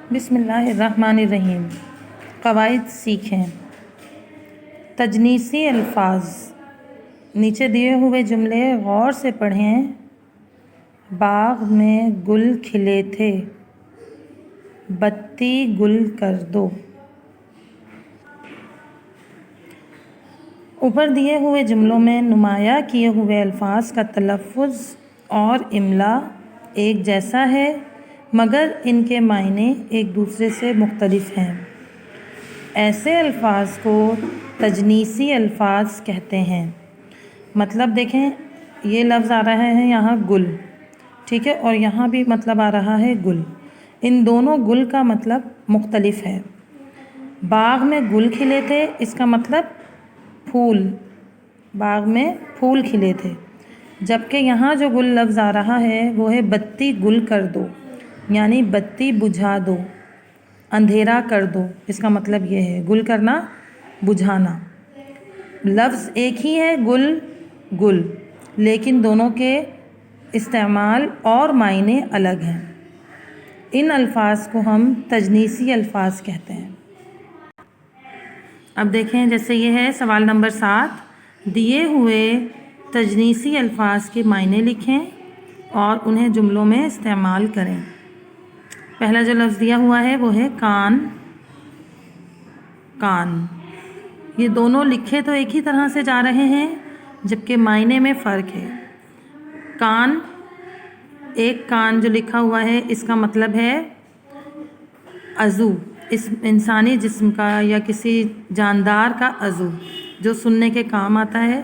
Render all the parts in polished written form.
बिस्मिल्लाहिर्रहमानिर्रहीम। क़वाइद सीखें। तजनीसी अल्फाज। नीचे दिए हुए जुमले गौर से पढ़ें। बाग में गुल खिले थे, बत्ती गुल कर दो। ऊपर दिए हुए जुमलों में नुमाया किए हुए अल्फाज का तलफ़्फ़ुज़ और इमला एक जैसा है, मगर इनके मायने एक दूसरे से मुख्तलिफ हैं। ऐसे अल्फाज को तजनीसी अल्फाज कहते हैं। मतलब देखें, ये लफ्ज़ आ रहा है यहाँ गुल, ठीक है, और यहाँ भी मतलब आ रहा है गुल। इन दोनों गुल का मतलब मुख्तलिफ है। बाग में गुल खिले थे, इसका मतलब फूल, बाग में फूल खिले थे। जबकि यहाँ जो गुल लफ्ज़ आ रहा है वो है बत्ती गुल कर दो, यानी बत्ती बुझा दो, अंधेरा कर दो। इसका मतलब ये है गुल करना, बुझाना। लफ्ज़ एक ही है गुल गुल, लेकिन दोनों के इस्तेमाल और मायने अलग हैं। इन अल्फाज को हम तजनीसी अल्फाज कहते हैं। अब देखें, जैसे ये है सवाल नंबर 7, दिए हुए तजनीसी अल्फाज के मायने लिखें और उन्हें जुमलों में इस्तेमाल करें। पहला जो लफ्ज़ दिया हुआ है वो है कान। कान, ये दोनों लिखे तो एक ही तरह से जा रहे हैं, जबकि मायने में फ़र्क है। कान, एक कान जो लिखा हुआ है इसका मतलब है अज़ू, इस इंसानी जिस्म का या किसी जानदार का अज़ू जो सुनने के काम आता है,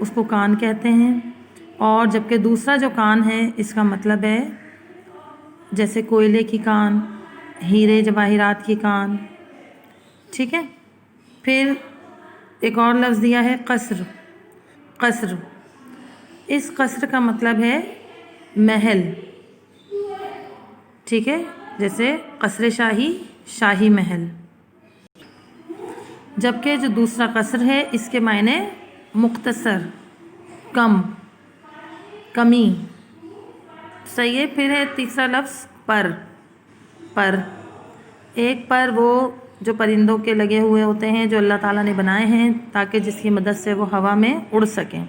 उसको कान कहते हैं। और जबकि दूसरा जो कान है इसका मतलब है जैसे कोयले की कान, हीरे जवाहिरात की कान, ठीक है। फिर एक और लफ्ज़ दिया है कसर। कसर, इस कसर का मतलब है महल, ठीक है, जैसे कसर शाही, शाही महल। जबकि जो दूसरा कसर है इसके मायने मुख्तसर, कम, कमी, सही है। फिर है तीसरा लफ्ज़ पर। पर, एक पर वो जो परिंदों के लगे हुए होते हैं जो अल्लाह ताला ने बनाए हैं ताकि जिसकी मदद से वो हवा में उड़ सकें।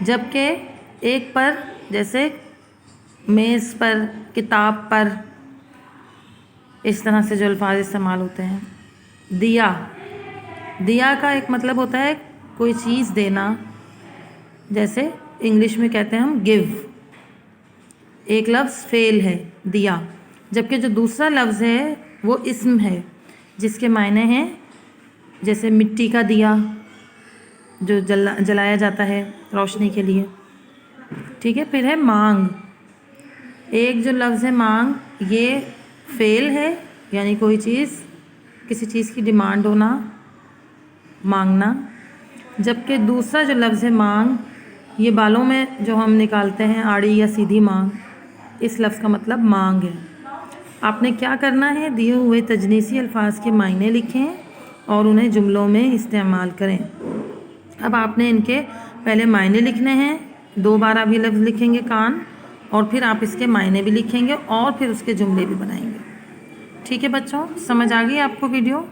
जबकि एक पर जैसे मेज़ पर, किताब पर, इस तरह से जो अल्फाज इस्तेमाल होते हैं। दिया, दिया का एक मतलब होता है कोई चीज़ देना, जैसे इंग्लिश में कहते हैं हम गिव। एक लफ्ज़ फ़ेल है दिया, जबकि जो दूसरा लफ्ज़ है वो इस्म है जिसके मायने हैं जैसे मिट्टी का दिया जो जलाया जाता है रोशनी के लिए, ठीक है। फिर है मांग। एक जो लफ्ज़ है मांग, ये फ़ेल है, यानी कोई चीज़, किसी चीज़ की डिमांड होना, मांगना। जबकि दूसरा जो लफ्ज़ है मांग, ये बालों में जो हम निकालते हैं आड़ी या सीधी मांग, इस लफ्ज़ का मतलब मांग है। आपने क्या करना है, दिए हुए तजनीसी अल्फाज के मायने लिखें और उन्हें जुमलों में इस्तेमाल करें। अब आपने इनके पहले मायने लिखने हैं, 2 बार अभी लफ्ज़ लिखेंगे कान, और फिर आप इसके मायने भी लिखेंगे और फिर उसके जुमले भी बनाएंगे। ठीक है बच्चों, समझ आ गई आपको वीडियो?